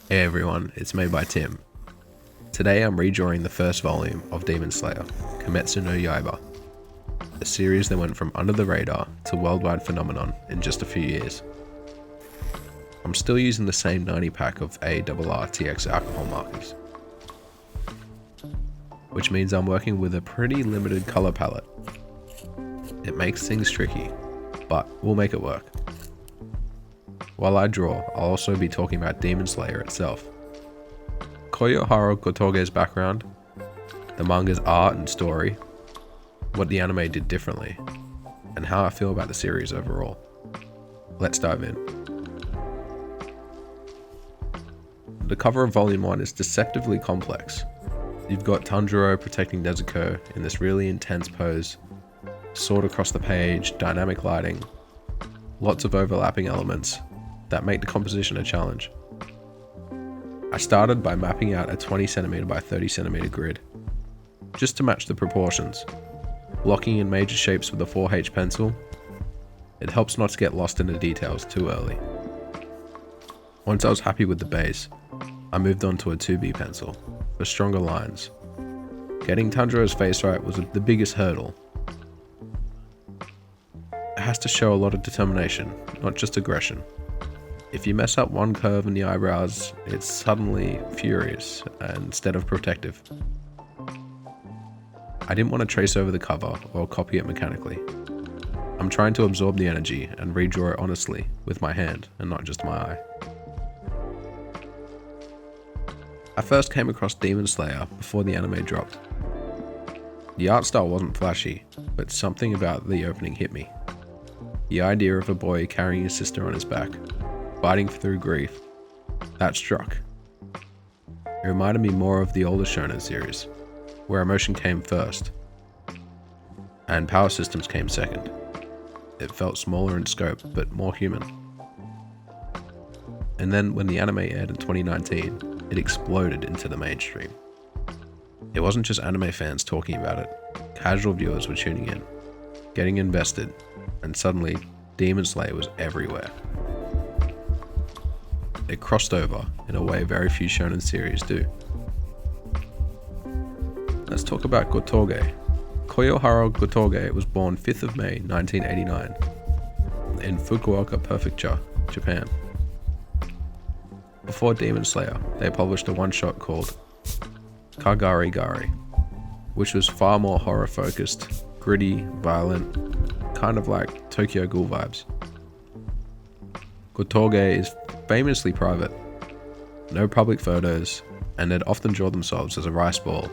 Hey everyone, it's madebytimm. Today I'm redrawing the first volume of Demon Slayer, Kimetsu no Yaiba, a series that went from under the radar to worldwide phenomenon in just a few years. I'm still using the same 90 pack of Arrtx alcohol markers, which means I'm working with a pretty limited color palette. It makes things tricky, but we'll make it work. While I draw, I'll also be talking about Demon Slayer itself. Koyohara Gotoge's background, the manga's art and story, what the anime did differently, and how I feel about the series overall. Let's dive in. The cover of Volume 1 is deceptively complex. You've got Tanjiro protecting Nezuko in this really intense pose, sword across the page, dynamic lighting, lots of overlapping elements that make the composition a challenge. I started by mapping out a 20cm by 30cm grid, just to match the proportions, blocking in major shapes with a 4H pencil. It helps not to get lost in the details too early. Once I was happy with the base, I moved on to a 2B pencil for stronger lines. Getting Tanjiro's face right was the biggest hurdle. It has to show a lot of determination, not just aggression. If you mess up one curve in the eyebrows, it's suddenly furious instead of protective. I didn't want to trace over the cover or copy it mechanically. I'm trying to absorb the energy and redraw it honestly with my hand and not just my eye. I first came across Demon Slayer before the anime dropped. The art style wasn't flashy, but something about the opening hit me. The idea of a boy carrying his sister on his back, fighting through grief, that struck. It reminded me more of the older shonen series, where emotion came first, and power systems came second. It felt smaller in scope, but more human. And then when the anime aired in 2019, it exploded into the mainstream. It wasn't just anime fans talking about it, casual viewers were tuning in, getting invested, and suddenly Demon Slayer was everywhere. It crossed over in a way very few shonen series do. Let's talk about Gotoge. Koyohara Gotoge was born 5th of May 1989 in Fukuoka Prefecture, Japan. Before Demon Slayer, they published a one-shot called Kagari Gari, which was far more horror-focused, gritty, violent, kind of like Tokyo Ghoul vibes. Gotoge is famously private, no public photos, and they'd often draw themselves as a rice ball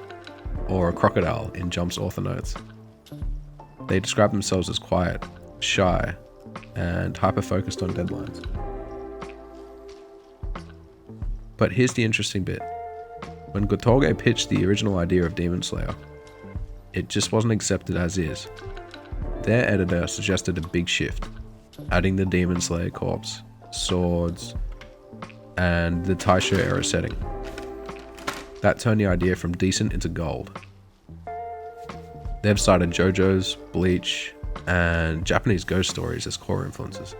or a crocodile in Jump's author notes. They describe themselves as quiet, shy, and hyper-focused on deadlines. But here's the interesting bit. When Gotoge pitched the original idea of Demon Slayer, it just wasn't accepted as is. Their editor suggested a big shift, adding the Demon Slayer corpse, swords, and the Taisho era setting. That turned the idea from decent into gold. They've cited JoJo's, Bleach, and Japanese ghost stories as core influences,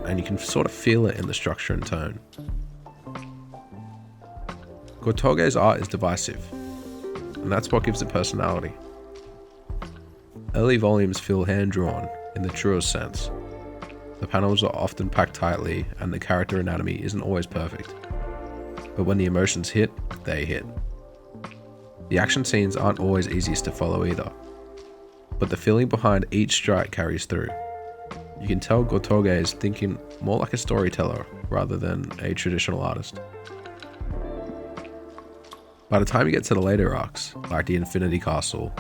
and you can sort of feel it in the structure and tone. Gotoge's art is divisive, and that's what gives it personality. Early volumes feel hand-drawn in the truest sense. The panels are often packed tightly, and the character anatomy isn't always perfect. But when the emotions hit, they hit. The action scenes aren't always easiest to follow either, but the feeling behind each strike carries through. You can tell Gotoge is thinking more like a storyteller rather than a traditional artist. By the time you get to the later arcs, like the Infinity Castle,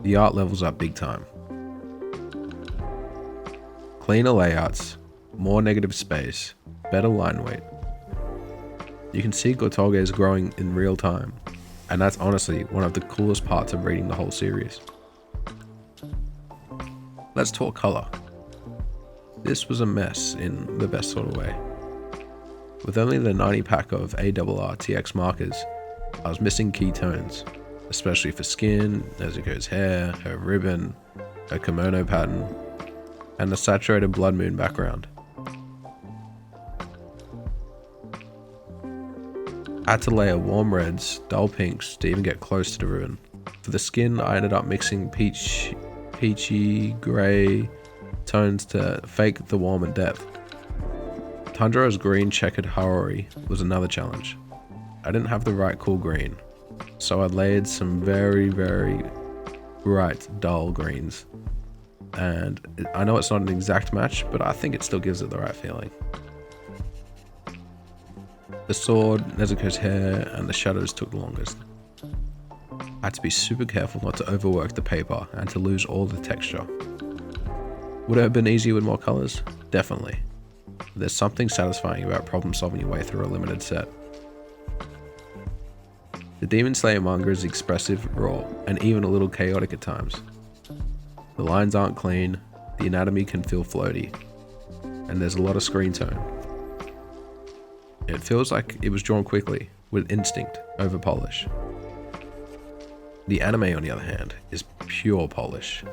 the art levels up big time. Cleaner layouts, more negative space, better line weight. You can see Gotoge is growing in real time, and that's honestly one of the coolest parts of reading the whole series. Let's talk color. This was a mess in the best sort of way. With only the 90 pack of Arrtx markers, I was missing key tones, especially for skin, Nezuko's hair, her ribbon, her kimono pattern, and the saturated blood moon background. I had to layer warm reds, dull pinks to even get close to the ruin. For the skin, I ended up mixing peachy grey tones to fake the warm and depth. Tanjiro's green checkered Harori was another challenge. I didn't have the right cool green, so I layered some very bright dull greens. And I know it's not an exact match, but I think it still gives it the right feeling. The sword, Nezuko's hair, and the shadows took the longest. I had to be super careful not to overwork the paper and to lose all the texture. Would it have been easier with more colors? Definitely. There's something satisfying about problem solving your way through a limited set. The Demon Slayer manga is expressive, raw, and even a little chaotic at times. The lines aren't clean, the anatomy can feel floaty, and there's a lot of screen tone. It feels like it was drawn quickly, with instinct over polish. The anime, on the other hand, is pure polish.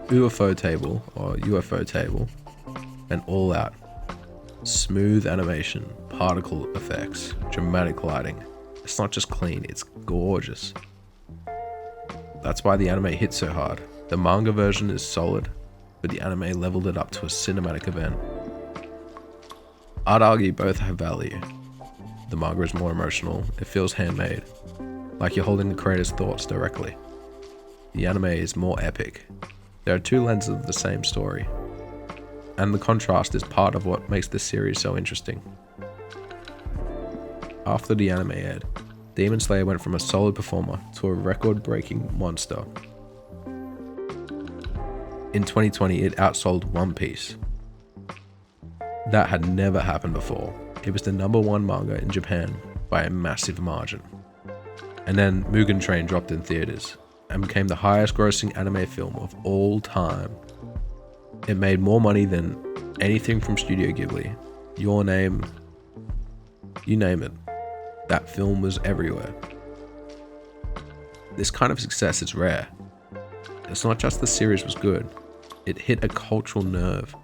UFO table, and all out. Smooth animation, particle effects, dramatic lighting. It's not just clean, it's gorgeous. That's why the anime hits so hard. The manga version is solid, but the anime leveled it up to a cinematic event. I'd argue both have value. The manga is more emotional, it feels handmade, like you're holding the creator's thoughts directly. The anime is more epic. There are two lenses of the same story, and the contrast is part of what makes this series so interesting. After the anime aired, Demon Slayer went from a solid performer to a record-breaking monster. In 2020, it outsold One Piece. That had never happened before. It was the #1 manga in Japan by a massive margin. And then Mugen Train dropped in theaters and became the highest grossing anime film of all time. It made more money than anything from Studio Ghibli, Your Name, you name it. That film was everywhere. This kind of success is rare. It's not just the series was good, it hit a cultural nerve.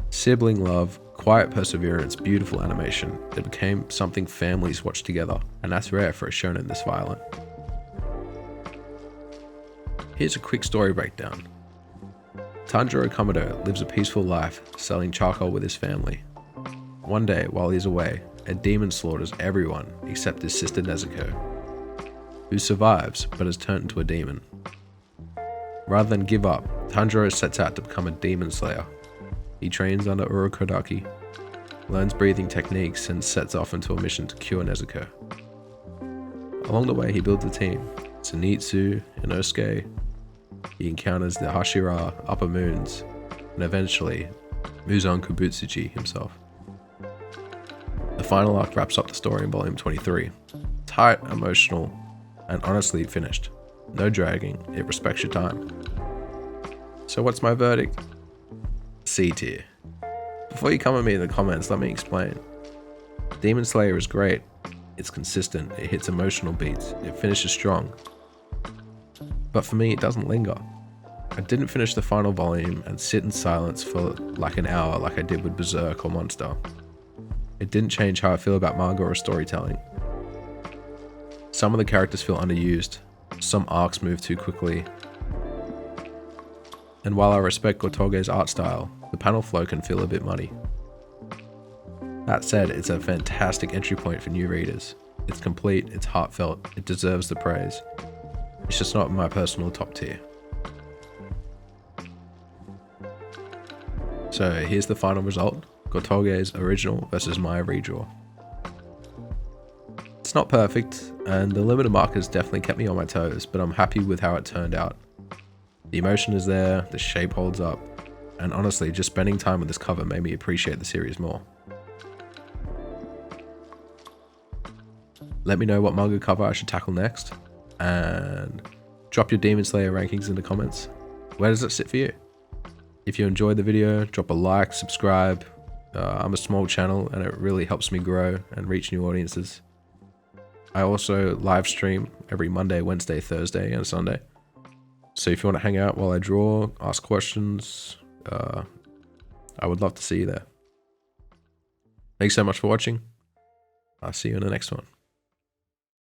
Sibling love, quiet perseverance, beautiful animation. It became something families watch together, and that's rare for a shonen this violent. Here's a quick story breakdown. Tanjiro Kamado lives a peaceful life, selling charcoal with his family. One day, while he's away, a demon slaughters everyone except his sister Nezuko, who survives but is turned into a demon. Rather than give up, Tanjiro sets out to become a demon slayer. He trains under Urokodaki, learns breathing techniques, and sets off into a mission to cure Nezuko. Along the way, he builds a team: Zenitsu, Inosuke. He encounters the Hashira, Upper Moons, and eventually Muzan Kubutsuji himself. The final arc wraps up the story in volume 23. Tight, emotional, and honestly finished. No dragging, it respects your time. So what's my verdict? C tier. Before you come at me in the comments, let me explain. Demon Slayer is great. It's consistent, it hits emotional beats, it finishes strong. But for me, it doesn't linger. I didn't finish the final volume and sit in silence for like an hour like I did with Berserk or Monster. It didn't change how I feel about manga or storytelling. Some of the characters feel underused, some arcs move too quickly, and while I respect Gotoge's art style, the panel flow can feel a bit muddy. That said, it's a fantastic entry point for new readers. It's complete, it's heartfelt, it deserves the praise. It's just not my personal top tier. So here's the final result: Gotoge's original versus my redraw. It's not perfect, and the limited markers definitely kept me on my toes, but I'm happy with how it turned out. The emotion is there, the shape holds up, and honestly, just spending time with this cover made me appreciate the series more. Let me know what manga cover I should tackle next, and drop your Demon Slayer rankings in the comments. Where does it sit for you? If you enjoyed the video, drop a like, subscribe. I'm a small channel and it really helps me grow and reach new audiences. I also live stream every Monday, Wednesday, Thursday, and Sunday. So if you want to hang out while I draw, ask questions, I would love to see you there. Thanks so much for watching. I'll see you in the next one.